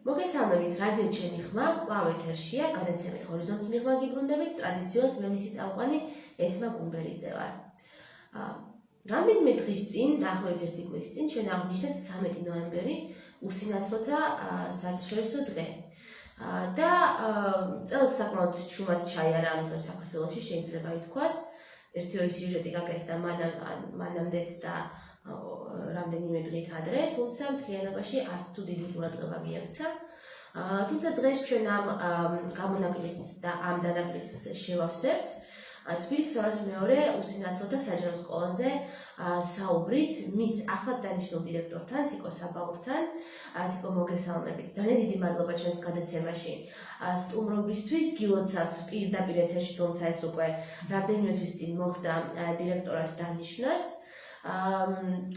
მოგესალმებით, რადიო ჩემი ხმა, კვლავ ეთერშია, გადაცემით ჰორიზონტს მიღმა გიბრუნდებით, ტრადიციულად მე მისი წამყვანი ესმა გუმბერიძე ვარ. რამდენიმე დღის წინ, დაახლოებით 1 კვირის წინ, ჩვენ აღვნიშნეთ 13 ნოემბერი უსინათლოთა საერთაშორისო დღე. და წელს საკმაოდ შუმად ჩაიარა ამ დღეს საქართველოში, შეიძლება ითქვას. ერთი-ორი სიუჟეტი გაკეთდა მანამდეც და რამდენიმე დღით ადრე, თუმცა მთლიანობაში არც თუ დიდი ყურადღება მიექცა. თუმცა დღეს ჩვენ ამ გამონაკლის და ამ დანაკლის შევავსებთ. თბილისის 202 უსინათლოთა საჯარო სკოლაზე საუბრით მის ახლად დანიშნულ დირექტორთან, თიკო საბაურთან. თიკო, მოგესალმებით. ძალიან დიდი მადლობა ჩვენს გადაცემაში სტუმრობისთვის. გილოცავთ პირდაპირ ეთერში, თუმცა ეს უკვე რამდენიმე თვის წინ მოხდა დირექტორად დანიშვნას.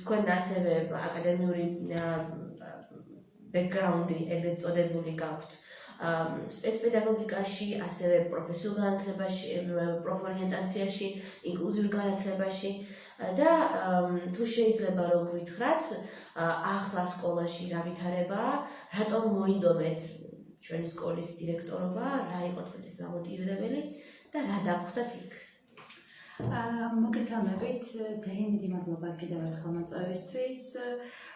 თქვენ ასევე აკადემიური ბექგრაუნდი ეგრეთ წოდებული გაქვთ სპეცპედაგოგიკაში, ასევე პროფესიულ განათლებაში, პროფორიენტაციაში, ინკლუზიურ განათლებაში და თუ შეიძლება რომ გითხრათ, ახლა სკოლაში რა ვითარებაა, რატომ მოინდომეთ ჩვენი სკოლის დირექტორობა, რა იყო თქვენთვის დამოტივირებელი და რა დაგვხდათ იქ? მოგესალმებით, ძალიან დიდი მადლობა კიდევ ერთხელ მოწვევისთვის.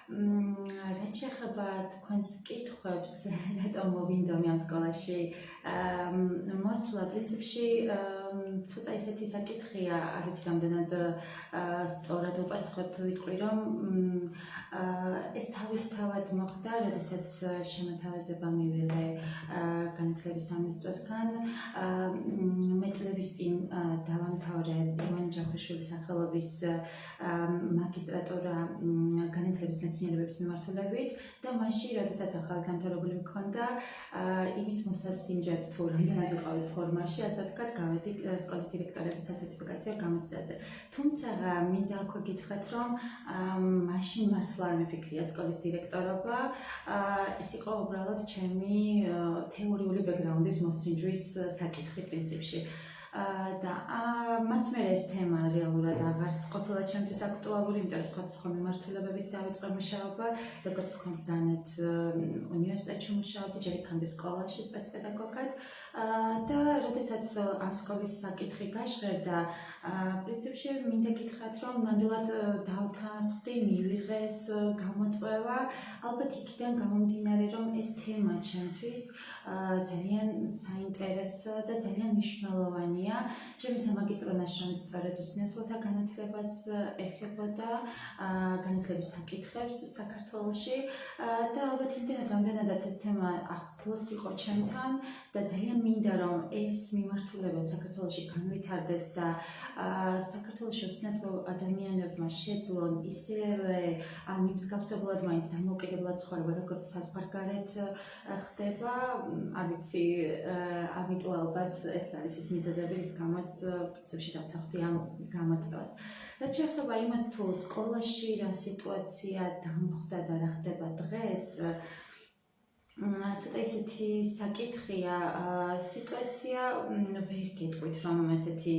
რაც შეეხება თქვენს კითხვებს, რატომ მოვინდომე ამ სკოლაში მოსვლა, პრინციპში ცოტა ისეთი საკითხია, არ ვიცი რამდენად სწორად უპასუხებ თუ ვიტყვი, რომ ეს თავისთავად მოხდა, როდესაც შემოთავაზება მივიღე განათლების სამინისტროსგან. მე წლების წინ დავამთავრე ივანე ჯავხიშვილის სახელობის მაგისტრატურა განათლების მეცნიერებების მიმართულებით და მაშინ, როდესაც ახალი დამთავრებული მქონდა, იმის მოსასინჯად თუ რამდენად ვიყავი ფორმაში, ასე ვთქვათ, გავედი სკოლის დირექტორების სასერტიფიკაციო გამოცდაზე. თუმცა მინდა აქვე გითხრათ, რომ მაშინ მართლა არ მიფიქრია სკოლის დირექტორობა. ეს იყო უბრალოდ ჩემი თეორიული ბექგრაუნდის მოსინჯვის საკითხი პრინციპში. და მას მერე ეს თემა რეალურად აღარც ყოფილა ჩემთვის აქტუალური, იმიტომ რომ სხვადასხვა მიმართულებებით დავიწყე მუშაობა, როგორც თქვენ ბრძანეთ უნივერსიტეტში მუშაობდი, ჯერ იქამდე სკოლაში სპეცპედაგოგად და როდესაც ამ სკოლის საკითხი გაჟღერდა, პრინციპში მინდა გითხრათ, რომ ნამდვილად დავთანხმდი, მივიღეს გამოწვევა, ალბათ იქიდან გამომდინარე, რომ ეს თემა ჩემთვის ძალიან საინტერესო და ძალიან მნიშვნელოვანია. ჩემი სამაგისტრო ნაშრომიც სწორედ უსინათლოთა განათლებას ეხებოდა, განათლების საკითხებს საქართველოში და ალბათ იმდენად რამდენადაც ეს თემა ახლოს იყო ჩემთან და ძალიან მინდა რომ ეს მიმართულება საქართველოში განვითარდეს და საქართველოში უსინათლო ადამიანებმა შეძლონ ისევე ან მსგავსებულად მაინც დამოუკიდებლად ცხოვრება, როგორც საზღვარგარეთ ხდება. არ ვიცი, ამიტომ ალბათ ეს არის ის მიზეზები, რის გამოც პრინციპში დავთანხმდი ამ გამოწვევას. რაც შეეხება იმას, თუ სკოლაში რა სიტუაცია დამხვდა და რა ხდება დღეს, ცოტა ისეთი საკითხია, სიტუაცია ვერ გეტყვით, რომ ესეთი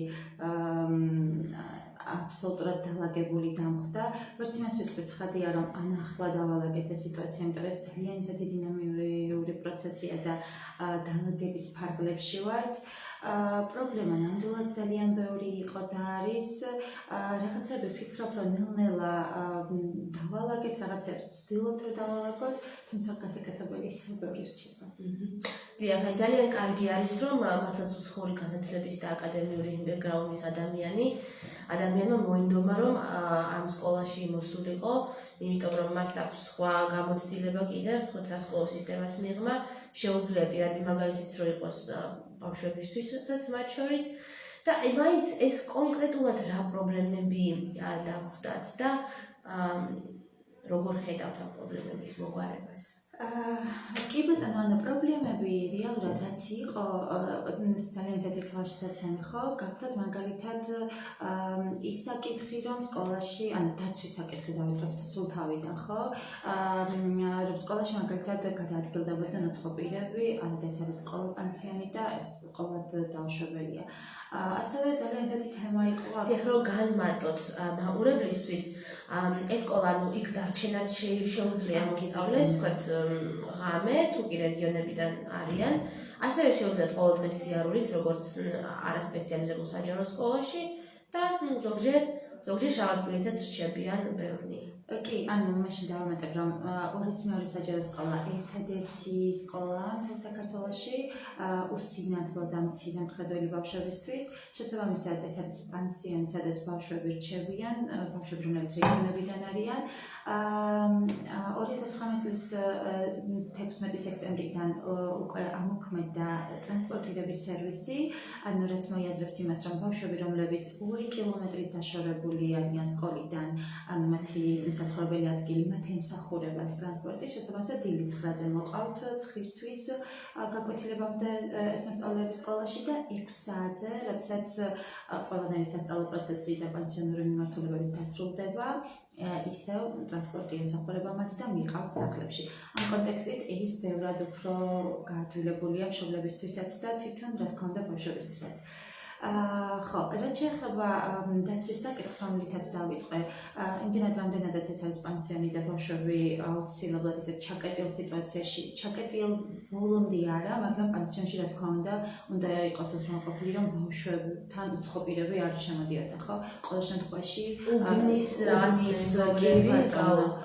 აბსოლუტურად დალაგებული დამხვდა. ვერც იმას ვიტყვი ცხადია, რომ ან ახლა დავალაგეთ ეს სიტუაცია, იმიტომ რომ ეს ძალიან ისეთი დინამიური პროცესია და დალაგების ფარგლებში ვართ. პრობლემა ნამდვილად ძალიან ბევრი იყო და არის. რაღაცები ვფიქრობ, რომ ნელ-ნელა დავალაგეთ, რაღაცებს ვცდილობთ რომ დავალაგოთ, თუმცა გასაკეთებელი ისე ბევრი რჩება. დიახ, ძალიან კარგი არის, რომ მართლაც უცხოური განათლების და აკადემიური ბექგრაუნდის ადამიანმა მოინდომა, რომ ამ სკოლაში მოსულიყო, იმიტომ რომ მას აქვს სხვა გამოცდილება კიდევ, თუმცა სკოლის სისტემას მიღმა შეუძლია პირადი მაგალითიც რო იყოს ბავშვებისთვისაც მათ შორის და მაინც ეს კონკრეტულად რა პრობლემები დაგვხდათ და როგორ ხედავთ ამ პრობლემების მოგვარებას? კი ბატონო, პრობლემები რეალურად რაც იყო, ძალიან ისეთი თვალშისაცემი ხო, გახლავთ მაგალითად ის საკითხი, რომ სკოლაში, ანუ დაცვის საკითხი დავიწყოთ სულ თავიდან, ხო? რომ სკოლაში მაგალითად გადაადგილდებოდნენ უცხოპირები, ანუ ეს არის სკოლა-პანსიონი და ეს ყოველდღე დაუშვებელია. ასევე ძალიან ისეთი თემა იყო, რომ განმარტოთ მაყურებლისთვის, ეს სკოლა, იქ დარჩენაც შეუძლია მოსწავლეს, თქვათ ღამე, თუ კი რეგიონებიდან არიან. ასევე შეუძლიათ ყოველდღის სიარულით, როგორც არასპეციალიზებულ საჯარო სკოლაში და ზოგჯერ შაბათ-კვირითაც რჩებიან ბევრნი. კი, ანუ მაშინ დავამატებ, რომ 202 საჯარო სკოლა ერთადერთი სკოლაა მთელ საქართველოში, უსინათლო და მცირე მხედველი ბავშვებისთვის. შესაბამისად, ეს არის პანსიონი, სადაც ბავშვები რჩებიან, ბავშვები, რომლებიც რეგიონებიდან არიან. 2019 წლის 16 სექტემბრიდან უკვე ამოქმედა ტრანსპორტირების სერვისი, ანუ რაც მოიაზრებს იმას, რომ ბავშვები, რომლებიც 2 კილომეტრით დაშორებული არიან სკოლიდან, ანუ მათი საცხოვრებელი ადგილი მათ ემსახურებათ ტრანსპორტი, შესაბამისად დილით 9-ზე მოყავთ ცხისთვის გაკვეთილებამდე ეს მასწავლებლები სკოლაში და 6 საათზე, როდესაც ყველანაირი სასწავლო პროცესი და პანსიონური მიმართულებები დასრულდება, ისევ ტრანსპორტი ემსახურება მათ და მიყავთ სახლებში. ამ კონტექსტით ის ბევრად უფრო გაადვილებულია მშობლებისთვისაც და თვითონ რა თქმა უნდა ბავშვებისთვისაც. ხო, რაც შეეხება დაცვის საკითხს, რომლითაც დავიწყე, იმდენად რამდენადაც ეს არის პანსიონი და ბავშვები აუცილებლად ისეთ ჩაკეტილ სიტუაციაში, ჩაკეტილ ბოლომდე არა, მაგრამ პანსიონში რა თქმა უნდა იყოს უზრუნველყოფილი, რომ ბავშვებთან უცხო პირები არ შემოდიოდნენ, ხო? ყოველ შემთხვევაში უბნის რაღაც მეზობლები,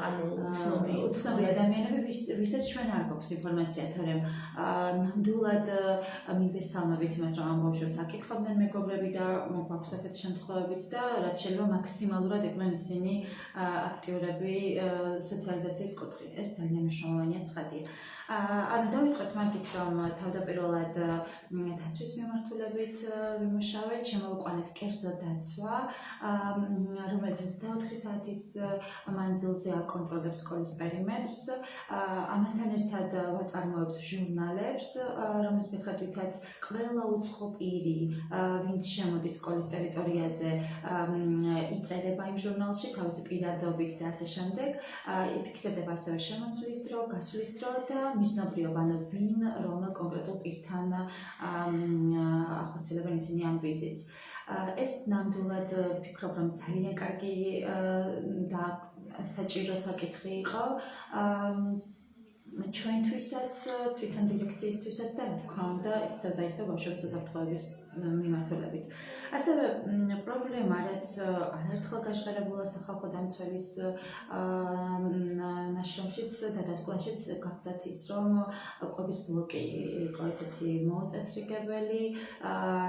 ანუ უცნობი ადამიანები, ვისაც ჩვენ არ გვაქვს ინფორმაცია, თორემ ნამდვილად მივესალმებით იმას, რომ ამ ბავშვებს აკითხავდნენ მეგობრები და გვაქვს ასეთი შემთხვევებიც და რაც შეიძლება მაქსიმალურად იყვნენ ისინი აქტიურები სოციალიზაციის კუთხით. ეს ძალიან მნიშვნელოვანია ცხადია. ანუ დავიწყოთ მაგით, რომ თავდაპირველად დაცვის მიმართულებით ვიმუშავეთ, შემოვიყვანეთ კერძო დაცვა, რომელიც 24 საათის მანძილზე აკონტროლებს სკოლის პერიმეტრს. ამასთან ერთად ვაწარმოებთ ჟურნალებს, რომლის მიხედვითაც ყველა უცხო პირი, ვინც შემოდის სკოლის ტერიტორიაზე, იწერება იმ ჟურნალში თავისი პირადობით და ასე შემდეგ. იფიქსირდება ასევე შემოსვლის დრო, გასვლის დრო და მიზნობრიობა, ანუ ვინ რომელ კონკრეტულ პირთან ახორციელებენ ისინი ამ ვიზიტს. ეს ნამდვილად ვფიქრობ, რომ ძალიან კარგი და საჭირო საკითხი იყო. ჩვენთვისაც, თვითონ დირექციისთვისაც და რა თქმა უნდა, ისევ და ისევ ბავშვების უსაფრთხოების მიმართულებით. ასევე პრობლემა, რაც არაერთხელ გაჟღერებულა სახალხო დამცველის ნაშრომშიც და დასკვნაშიც გახდათ ის, რომ კვების ბლოკი იყო ესეთი მოუწესრიგებელი,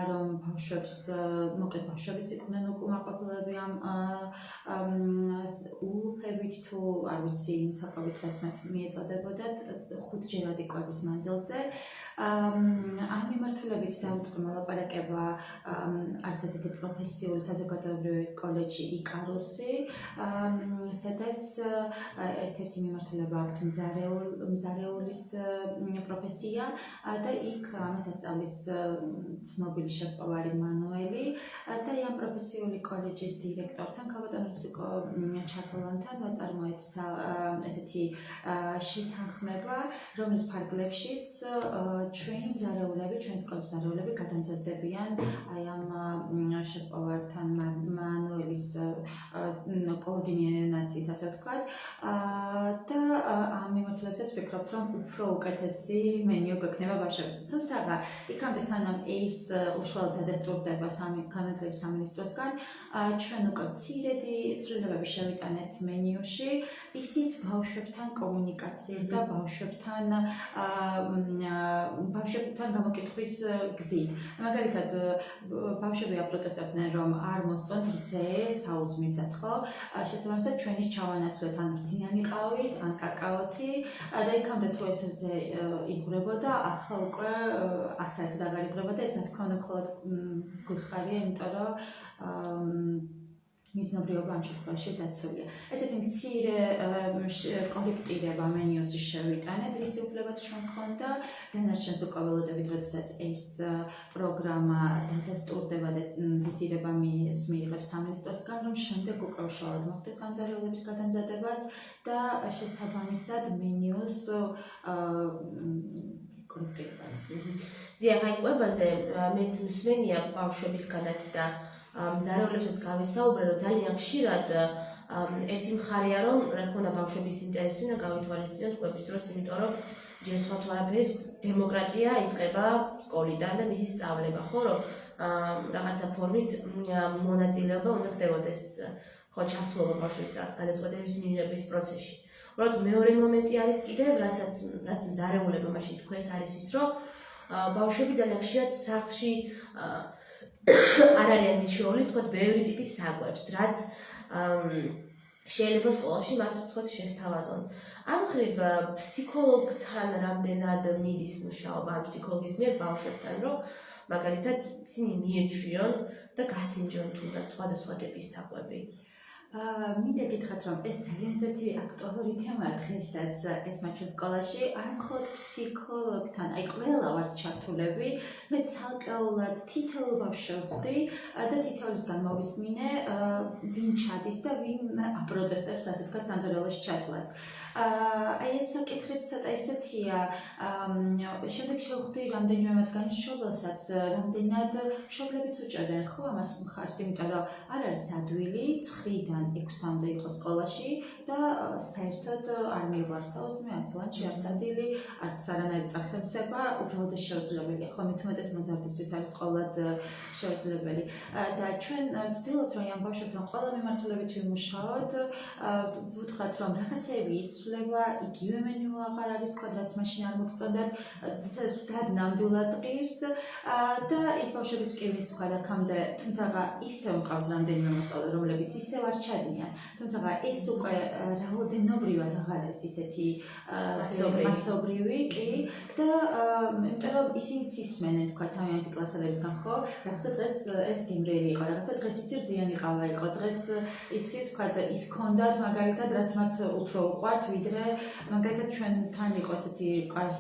რომ ბავშვებს, მოკლედ ბავშვებიც იყვნენ უკმაყოფილები ამ ულუფებით თუ არ ვიცი იმ საკვებით, რაც მათ მიეწოდებოდა 5-ჯერადი კვების მანძილზე. ამ მიმართულებით დავიწყე მოლაპარაკება არის ესეთი პროფესიული საზოგადოებრივი კოლეჯი იკარუსი, სადაც ერთ-ერთი მიმართულება აქვთ მზარეულის პროფესია და იქ ამას ასწავლის ცნობილი შეფოვარი მანუელი და ამ პროფესიული კოლეჯის დირექტორთან, ქალბატონ რუსიკო ჩათოლანთან ვაწარმოეთ ესეთი შეთანხმება, რომლის ფარგლებშიც ჩვენი მზარეულები, ჩვენი სკოლის მზარეულები გადამზადდებიან აი ამ შეფოვართან მანუელის კოორდინაციით, ასე ვთქვათ, და ამ მიმართულებითაც ვფიქრობ, რომ უფრო უკეთესი მენიუ გვექნება ბავშვებისთვის. თუმცა, იქამდე სანამ ეს უშუალოდ დადასტურდება განათლების სამინისტროსგან, ჩვენ უკვე მცირედი ცვლილებები შევიტანეთ მენიუში, ისიც ბავშვებთან კომუნიკაციის და ბავშვებთან გამოკითხვის გზით. მაგალითად, ბავშვები აპროტესტებდნენ, რომ არ მოსწონთ რძე საუზმისას, ხო? შესაბამისად, ჩვენის ჩავანაცვლეთ ან რძიანი ყავით, ან კაკაოთი და იქამდე თუ ეს რძე იღვრებოდა, ახლა უკვე ასაერთოდ აღარ იღვრებოდა, ეს რა თქმა უნდა მხოლოდ გვიხარია, იმიტომ რომ მიზნობრიობა ამ შემთხვევაში დაცულია. ესეთი მცირე კორექტირება მენიუსში შევიტანეთ, რის უფლებაც ჩვენ გქონდა, დანარჩენს უკვე ველოდებით, როდესაც ეს პროგრამა დადასტურდება და ვიზირება მიიღებს სამინისტროსგან, რომ შემდეგ უკვე უშუალოდ მოხდეს ამ მზარეულების გადამზადებაც და შესაბამისად მენიუს კორექტირებაც. დიახ, აი კვებაზე მეც მსმენია ბავშვების გადაცდა მზარეულებსაც გავესაუბრე, რომ ძალიან ხშირად ერთი მხარეა, რომ რა თქმა უნდა ბავშვების ინტერესი და გავითვალისწინოთ კვების დროს, იმიტომ რომ ჯერ სხვა თუ არაფერი დემოკრატია იწყება სკოლიდან და მისი სწავლება, ხო, რომ რაღაცა ფორმით მონაწილეობა უნდა ხდებოდეს, ხო, ჩართულობა ბავშვის რაც გადაწყვეტების მიღების პროცესში. უბრალოდ მეორე მომენტი არის კიდევ, რაც მზარეულებმა მაშინ თქვეს არის ის, რომ ბავშვები ძალიან ხშირად სახლში არ არიან მიჩვეული, თქვათ, ბევრი ტიპის საკვებს, რაც შეიძლება სკოლაში მათ თქვათ შესთავაზონ. ამ მხრივ ფსიქოლოგთან რამდენად მიდის მუშაობა ამ ფსიქოლოგის მიერ ბავშვებთან, რომ მაგალითად ისინი მიეჩვიონ და გასინჯონ თუნდაც სხვადასხვა ტიპის საკვები. მინდა გითხრათ, რომ ეს ძალიან ისეთი აქტუალური თემაა დღესაც ეს მათ სკოლაში, არ მხოლოდ ფსიქოლოგთან, აი ყველა ვართ ჩართულები, მე ცალკეულად თითოეულ ბავშვს ვხვდი და თითოეულისგან მოვისმინე, ვინ ჩადის და ვინ აპროტესტებს, ასე ვთქვათ, სამზარეულოში ჩასვლას. აი ეს საკითხიც ცოტა ისეთია, შემდეგ შევხვდი რამდენიმე მათგანის მშობელსაც, რამდენად მშობლებიც უჭერენ ხო ამას მხარს, იმიტომ რომ არ არის ადვილი 9-დან 6-მდე იყო სკოლაში და საერთოდ არ მიგვარცაოს მე არც ლანჩი, არც ადგილი, არც არანაირი წახდებსება, უბრალოდ შეუძლებელია. ხო, მithumetes მოზარდისთვის არის ყოველად შეუძლებელი. და ჩვენ ვცდილობთ, რომ ამ ბავშვებთან ყველა მიმართულებით ვიმუშაოთ, ვუთხრათ, რომ რაღაცეები იცვლება, იგივე მენიუ აღარ არის თქვა, რაც მაშინ არ მოგწონდათ, ზუსტად ნამდვილად ღირს და ის ბავშვებიც კი ვინც თქვა აქამდე, თუმცა ისევ მყავს რამდენიმე მასწავლე, რომლებიც ისევ არ ჩადიან, თუმცა ეს უკვე რაოდენობრივად აღარ არის ისეთი მასობრივი, კი და იმიტომ რომ ისინიც ისმენენ თქვა თავიანთი კლასელებისგან, ხო, რაღაცა დღეს ეს გემრიელი იყო, რაღაცა დღეს იცი რძიანი ყავა იყო, დღეს იცი თქვა ის ქონდათ მაგალითად რაც მათ უფრო უყვართ ვიდრე მაგალითად ჩვენთან იყო ესეთი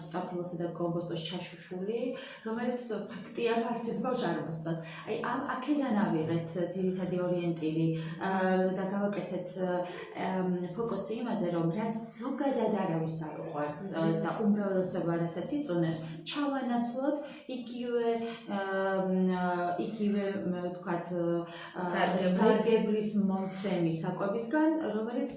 სტაფილოსი და კომბოსტოს ჩაშუშული, რომელიც ფაქტია არც ერთ ბავშვს არ მოსწონს. აი ამ აქედან ავიღეთ ძირითადი ორიენტირი და გავაკეთეთ ფოკუსი იმაზე, რომ რაც ზოგადად არავის არ უყვარს და უმრავლესობა რასაც იწუნებს, ჩავანაცვლოთ იგივე ვთქვათ სარგებლის მომცემი საკვებისგან, რომელიც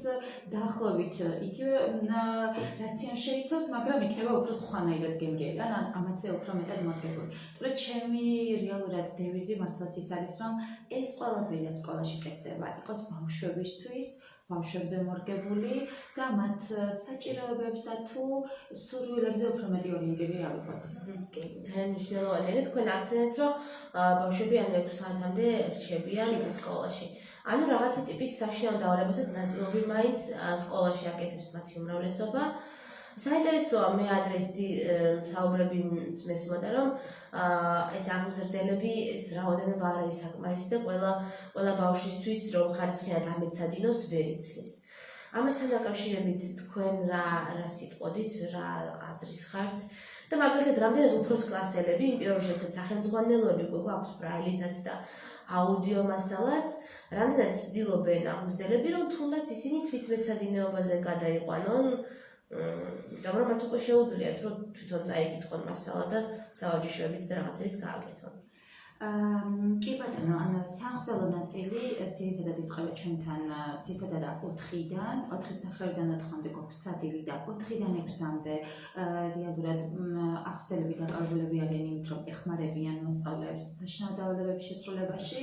დაახლოებით იგივე რაციონს შეიცავს, მაგრამ იქნება უფრო სხვანაირად გემრიელი, ან ამაზე უფრო მეტად მორგებული. სწორედ ჩემი რეალურად დევიზი მართლაც ის არის, რომ ეს ყველაფერი რაც სკოლაში კეთდება, იყოს ბავშვებისთვის, ბავშვებზე მორგებული და მათ საჭიროებებსა თუ სურვილებზე უფრო მეტი ორიენტირი ავიღოთ. კი, ძალიან მნიშვნელოვანია. თქვენ ახსენეთ, რომ ბავშვები ანუ 6 საათამდე რჩებიან სკოლაში. ანუ რაღაცა ტიპის საშინაო დაავადებასაც ნაწილობრივ მაინც სკოლაში აკეთებს მათი უმრავლესობა. საინტერესოა, მე ადრესდი საუბრები მესმოდა, რომ ეს აღმზრდელები ეს რაოდენობა არ არის საკმარისი და ყველა ბავშვისთვის რომ ხარისხიანად ამეცადინოს ვერ იცის. ამასთან დაკავშირებით თქვენ რა სიტყოდით, რა აზრის ხართ და მაგალითად რამდენად უფროს კლასელები, იმ პირველ რიგში სახელმძღვანელოები გვაქვს ბრაილითაც და აუდიო მასალაც, რამდენად ცდილობენ აღმზრდელები, რომ თუნდაც ისინი თვითმეცადინეობაზე გადაიყვანონ, იმიტომ რომ მათ უკვე შეუძლიათ, რომ თვითონ წაიკითხონ მასალა და სავარჯიშოებიც და რაღაცებიც გააკეთონ. კი ბატონო, ანუ სამხსოვრო ნაწილი ძირითადად იწყება ჩვენთან ძირითადად 4-დან, 4:30-დან 9-მდე გვაქვს სადილი და 4-დან 6-მდე რეალურად აღმზრდელები დაკავებულები არიან იმით, რომ ეხმარებიან მოსწავლეებს საშინაო დაავადებების შესრულებაში.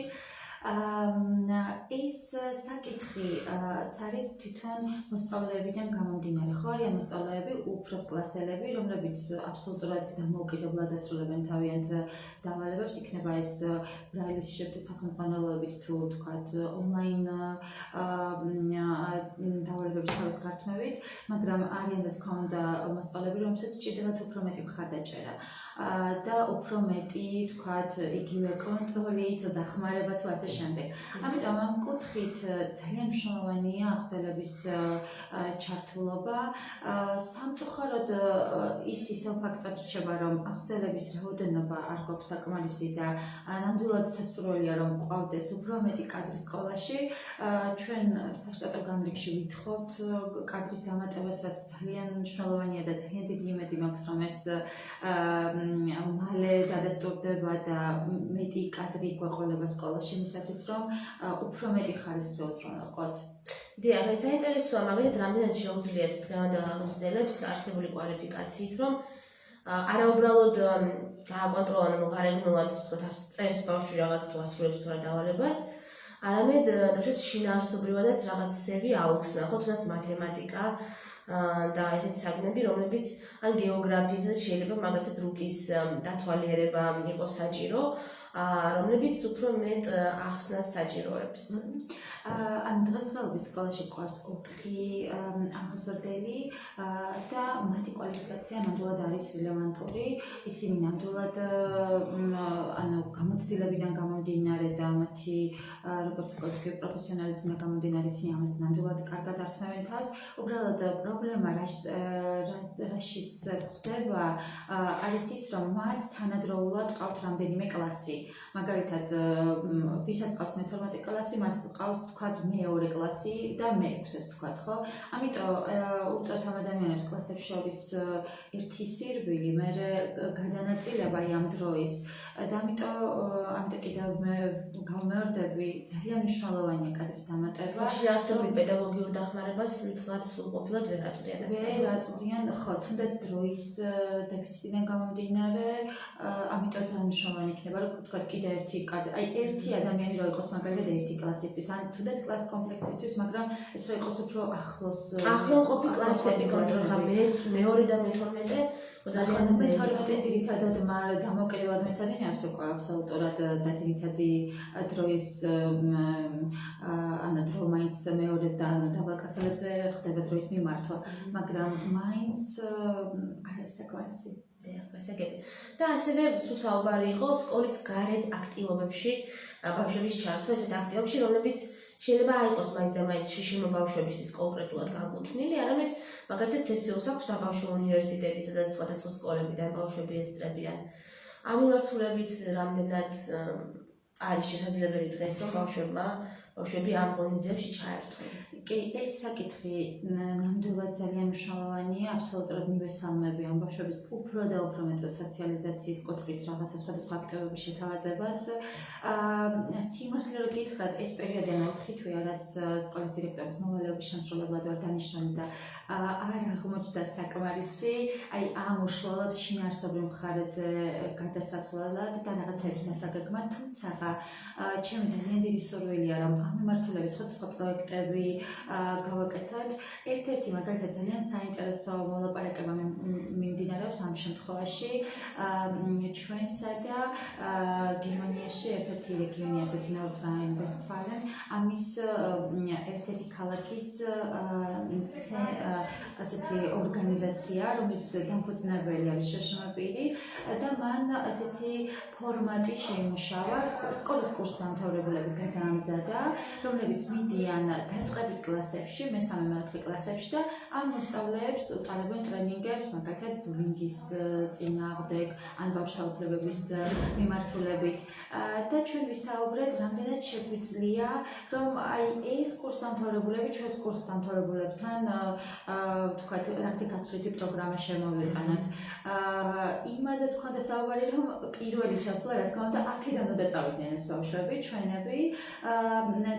ეს საკითხი არის თვითონ მოსწავლეებიდან გამომდინარე. ხო არიან მოსწავლეები, უფროს კლასელები, რომლებიც აბსოლუტურად დამოუკიდებლად ასრულებენ თავიანთ დავალებებს, იქნება ეს ბრაილის სახელმძღვანელოებით თუ თქვათ ონლაინ დავალებების თავის გართმევით, მაგრამ არიან და თქმა უნდა მოსწავლეები, რომელსაც სჭირდებათ უფრო მეტი მხარდაჭერა და უფრო მეტი თქვათ იგივე კონტროლით, დახმარება თუ ასე შემდეგ. ამიტომ ამ კუთხით ძალიან მნიშვნელოვანია აღმზრდელების ჩართულობა. სამწუხაროდ ის ისევ ფაქტად რჩება, რომ აღმზრდელების რაოდენობა არ გვაქვს საკმარისი და ნამდვილად სასურველია, რომ გვყავდეს უფრო მეტი კადრი სკოლაში. ჩვენ საშტატო განრიგში ვითხოვთ კადრის დამატებას, რაც ძალიან მნიშვნელოვანია და ძალიან დიდი იმედი მაქვს, რომ ეს მალე დადასტურდება და მეტი კადრი გვეყოლება სკოლაში. იმისათვის, რომ უფრო მეტი ხარისხი უზრუნველყოთ. დიახ, ეს საინტერესოა, მაგალითად, რამდენად შეუძლიათ დღევანდელ აღმზრდელებს არსებული კვალიფიკაციით, რომ არაუბრალოდ გააკონტროლონ გარეგნულად, თქო, წერს ბავშვი რაღაც თუ ასრულებს თუ არა დავალებას, არამედ დაშოთ შინაარსობრივადაც რაღაცები აუხსნა, ხო, თუნდაც მათემატიკა და ესეთი საგნები, რომლებიც ან გეოგრაფიასაც შეიძლება მაგალითად რუკის დათვალიერება იყოს საჭირო, რომლებიც უფრო მეტ ახსნას საჭიროებს. ან დღესდღეობით სკოლაში ყავს 4 აღმზრდელი და მათი კვალიფიკაცია ნამდვილად არის რელევანტური. ისინი ნამდვილად ანუ გამოცდილებიდან გამომდინარე და მათი როგორც ვთქვათ, პროფესიონალიზმიდან გამომდინარე ისინი ამას ნამდვილად კარგად ართმევენ თავს. უბრალოდ პრობლემა რაშიც ხდება არის ის, რომ მათ თანადროულად ყავთ რამდენიმე კლასი. მაგალითად, ვისაც ყავს მე-12 კლასი, მას ყავს თქვათ მე-2 კლასი და მე-6-ეს თქვათ, ხო? ამიტომ უწევთ ამ ადამიანებს კლასებს შორის ერთი სირბილი, მერე გადანაწილება ამ დროის და ამიტომ კიდევ მე გამეორდები ძალიან მნიშვნელოვანია კადრის დამატება. შინაარსობრივ პედაგოგიურ დახმარებას მithlat სრულყოფილად ვერ აწვდიან. ვერ აწვდიან, ხო, თუნდაც დროის დეფიციტიდან გამომდინარე, ამიტომ ძალიან მნიშვნელოვანი იქნება, რომ თქვათ კიდე ერთი ადამიანი რო იყოს მაგალითად ერთი კლასისთვის, ან თუნდაც კლას კომპლექტისთვის, მაგრამ ეს რო იყოს უფრო ახლოს ახლოვყოფი კლასები, კონტროლ მე-2 და მე-12 ძალიან მე-12 ძირითადად დამოკიდებულად მეცადინეებს უკვე აბსოლუტურად და ძირითადი დროის ანუ დრო მაინც მე-2 და დაბალკლასელებზე ხდება დროის მიმართვა, მაგრამ მაინც არის საკმარისი. გასაგები. და ასევე სულ საუბარი იყო სკოლის გარეთ აქტივობებში, ბავშვების ჩართვა ესეთ აქტივობებში, რომლებიც შეიძლება არ იყოს მაინც და მაინც შიშიმო ბავშვებისთვის კონკრეტულად განკუთვნილი, არამედ მაგალითად TSU-ს აქვს საბავშვო უნივერსიტეტი, სადაც სხვადასხვა სკოლებიდან ბავშვები ესწრებიან. ამ მიმართულებით რამდენად არის შესაძლებელი დღეს, რომ ბავშვები ამ ღონისძიებებში ჩაერთონ? კი, ეს საკითხი ნამდვილად ძალიან მნიშვნელოვანია, აბსოლუტურად მივესალმები ამ ბავშვების უფრო და უფრო მეტ სოციალიზაციის კუთხით რაღაცა სხვადასხვა აქტივობების შეთავაზებას. სიმართლე რომ გითხრათ, ეს პერიოდი ან 4 თვეა, რაც სკოლის დირექტორის მოვალეობის შემსრულებლად ვარ დანიშნული და არ აღმოჩნდა საკმარისი, აი ამ უშუალოდ შინაარსობრივ მხარეზე გადასასვლელად და რაღაცების დასაგეგმად, თუმცა ჩემი ძალიან დიდი სურვილია, რომ ამ მიმართულებით სხვადასხვა პროექტები გავაკეთოთ. ერთ-ერთი მაგალითად ძალიან საინტერესო მოლაპარაკება მიმდინარეობს ამ შემთხვევაში ჩვენსა და გერმანიაში ერთ-ერთი რეგიონი ასეთი ნორდრაინ-ვესტფალენ ამის ერთ-ერთი ქალაქის ასეთი ორგანიზაცია, რომლის დამფუძნებელი არის შეშმაპირი და მან ასეთი ფორმატი შეიმუშავა, სკოლის კურსდამთავრებულები გადაამზადა, რომლებიც მიდიან დაწყებით კლასებში, მე-3-4 კლასებში და ამ მოსწავლეებს უტარებენ ტრენინგებს, მაგალითად ბულინგის წინააღმდეგ, ან ბავშვთა უფლებების მიმართულებით. და ჩვენ ვისაუბრეთ, რამდენად შეგვიძლია, რომ აი ეს კურსდამთავრებულები ჩვენს კურსდამთავრებულებთან ვთქვათ, რაღაცა გაცვლითი პროგრამა შემოვიყენოთ. იმაზე თქვა საუბარი, რომ პირველი ჩასვლა, რა თქმა უნდა, აქედან უნდა წავიდნენ ეს ბავშვები, ჩვენები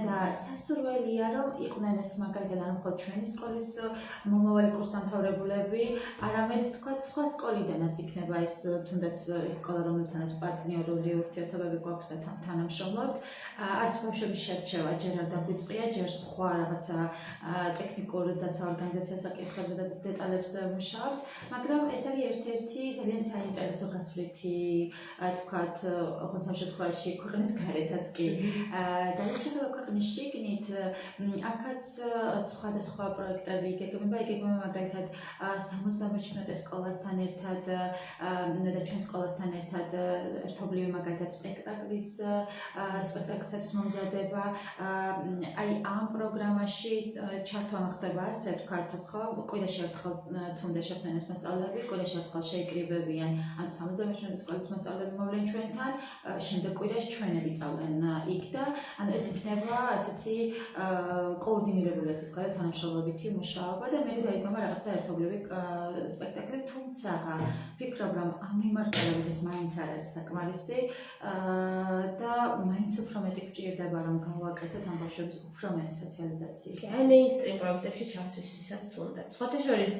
და სასურველია, რომ იყვნენ ეს მაგალითად არ მხოლოდ ჩვენი სკოლის მომავალი კურსდამთავრებულები, არამედ თქვათ სხვა სკოლიდანაც იქნება ეს თუნდაც ეს სკოლა, რომელთანაც პარტნიორული ურთიერთობები გვაქვს და თანამშრომლობთ. არც ბავშვების შერჩევა ჯერ არ დაგვიწყია, ჯერ სხვა რაღაცა ტექნიკურ და საორგანიზაციო საკითხებზე და დეტალებზე ვმუშაობთ, მაგრამ ეს არის ერთ-ერთი ძალიან საინტერესო გაცვლითი, თქვათ, ოღონდ ამ შემთხვევაში ქვეყნის გარეთაც კი. დანარჩენილ ქვეყნის შიგნით აქაც სხვადასხვა პროექტები იგეგმება მაგალითად 77 სკოლასთან ერთად და ჩვენ სკოლასთან ერთად ერთობლივი მაგალითად სპექტაკლისათვის მომზადება. აი ამ პროგრამაში ჩართვა ხდება ასე ვთქვათ, ხო, კვირაში ერთხელ თუნდა შექმნიან ეს მასწავლებლები, კვირაში ერთხელ შეიკრიბებიან, ან 77 სკოლის მასწავლებლები მოვლენ ჩვენთან, შემდეგ კვირაში ჩვენები წავლენ იქ და ანუ ეს იქნება იქნება ასეთი კოორდინირებული ასე ვთქვათ თანამშრომლობითი მუშაობა და მე დაიწყება რაღაცა ერთობლივი სპექტაკლი, თუმცა ვფიქრობ, რომ ამ მიმართულებით ეს მაინც არ არის საკმარისი და მაინც უფრო მეტი გვჭირდება, რომ გავაკეთოთ ამ ბავშვების უფრო მეტი სოციალიზაციის. აი მეინსტრიმ პროექტებში ჩართვისთვისაც თუნდაც. სხვათა შორის,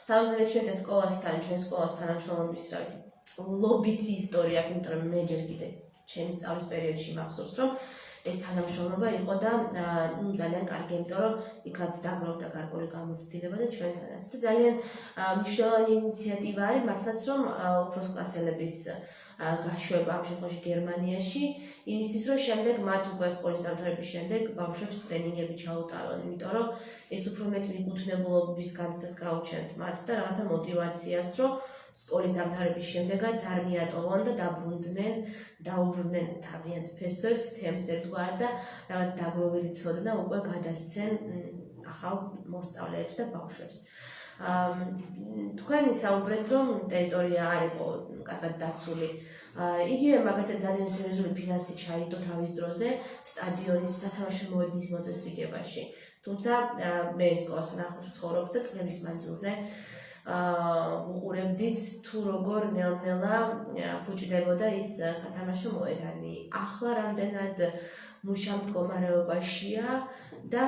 სამეცნიერო სკოლასთან, ჩვენ სკოლას თანამშრომლობის რა ვიცი, წლობითი ისტორია აქვს, იმიტომ რომ მე ჯერ კიდე ჩემი სწავლის პერიოდში მახსოვს, რომ ეს თანამშრომლობა იყო და ძალიან კარგი, იმიტომ რომ იქაც დაგროვდა გარკვეული გამოცდილება და ჩვენთანაც. და ძალიან მნიშვნელოვანი ინიციატივა არის მართლაც, რომ უფროსკლასელების გაშვება ამ შემთხვევაში გერმანიაში, იმისთვის რომ შემდეგ მათ უკვე სკოლის დამთავრების შემდეგ ბავშვებს ტრენინგები ჩაუტარონ, იმიტომ რომ ეს უფრო მეტ მიგუთნებულობის განცდას გაუჩენთ მათ და რაღაცა мотиваციას, რომ სკოლის დამთავრების შემდეგაც არ მიატოვონ და დაუბრუნდნენ თავიანთ ფესვებს, თემს ერთგვარ და რაღაც დაგროვილი ცოდნა უკვე გადასცენ ახალ მოსწავლეებს და ბავშვებს. თქვენი საუბრეთ, რომ ტერიტორია არ იყო კარგად დაცული. იგივე მაგათაც ძალიან სერიოზული ფინანსი ჩაიდო თავის დროზე სტადიონის სათამაშო მოედნის მოწესრიგებაში. თუმცა მე სკოლასთან ახლოს ვცხოვრობ და წლების მანძილზე ვუყურებდით თუ როგორ ნელ-ნელა ფუჭდებოდა ის სათამაშო მოედანი. ახლა რამდენად მუშა მდგომარეობაშია და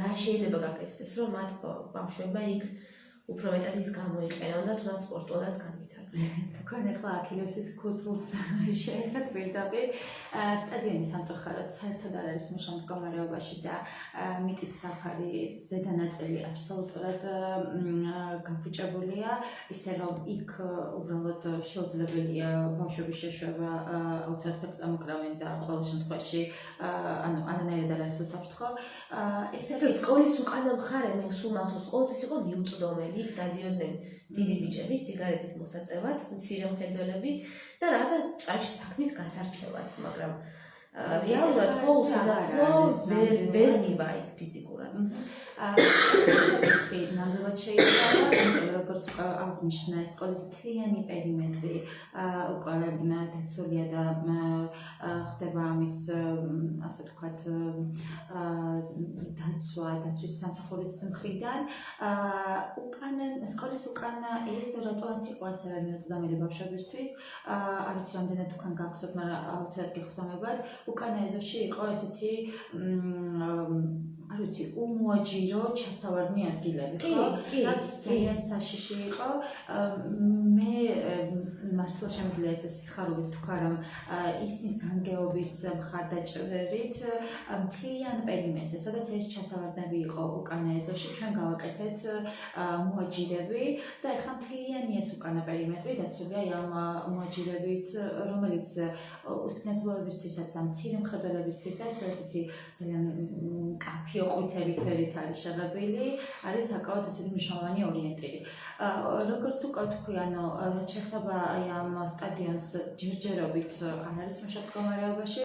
რა შეიძლება გაკეთდეს, რომ მათ ბავშვებმა იქ უფრო მეტად ის გამოიყენონ და თუნდაც სპორტულად განვითარდნენ. თქვენ ახლა აქილევსის ქუსლს შეეხეთ პირდაპირ სტადიონის სამწუხაროდ საერთოდ არ არის მუშა მდგომარეობაში და მიწის საფარი ზედანაწილი აბსოლუტურად გაფუჭებულია, ისე რომ იქ უბრალოდ შეუძლებელია ბავშვების შეშვება აუცილებლად ფეხს წამოკრავენ და ყოველ შემთხვევაში ანუ არანაირად არ არის უსაფრთხო. ესე რომ სკოლის უკანა მხარე მე სულ მახსოვს ყოველთვის იყო მიუწვდომელი. იქ დადიოდნენ დიდი ბიჭები სიგარეტის მოსაწევად, მცირე მხედველები და რაღაცა ჭაში საქმის გასარჩევად, მაგრამ რეალურად ხო უსამართლო ვერ მივა იქ ფიზიკურად. ნამდვილად შეიძლება, როგორც აღნიშნა, სკოლის მთლიანი პერიმეტრი უკვე დაცულია და ხდება ამის ასე ვთქვათ დაცვის სამსახურის მხრიდან. სკოლის უკანა ეს რატოაც იყო ასე არ მიუწვდომელი ბავშვებისთვის, არ ვიცი რამდენად თქვენ გახსოვთ, მაგრამ აუცილებლად გიხსოვებათ, უკანა ეზოში იყო ესეთი არ ვიცი, უმოაჯირო ჩასავარდნი ადგილები, ხო? რაც ძალიან საშიში იყო. მე მართლა შემიძლია ეს სიხარულით თქვა, რომ ისნის განგეობის მხარდაჭერით მთლიან პერიმეტრზე, სადაც ეს ჩასავარდნები იყო უკანა ეზოში, ჩვენ გავაკეთეთ მოაჯირები და ეხლა მთლიანი ეს უკანა პერიმეტრი დაცულია ამ მოაჯირებით, რომელიც უსინათლოებისთვისაც და მცირე მხედველებისთვისაც ესეთი ძალიან კაფე ყვითელი ფერით არის შეღებილი, არის საკმაოდ ისეთი მნიშვნელოვანი ორიენტირი. როგორც უკვე ვთქვი, ანუ რაც შეეხება აი ამ სტადიონს ჯერჯერობით არ არის მუშა მდგომარეობაში.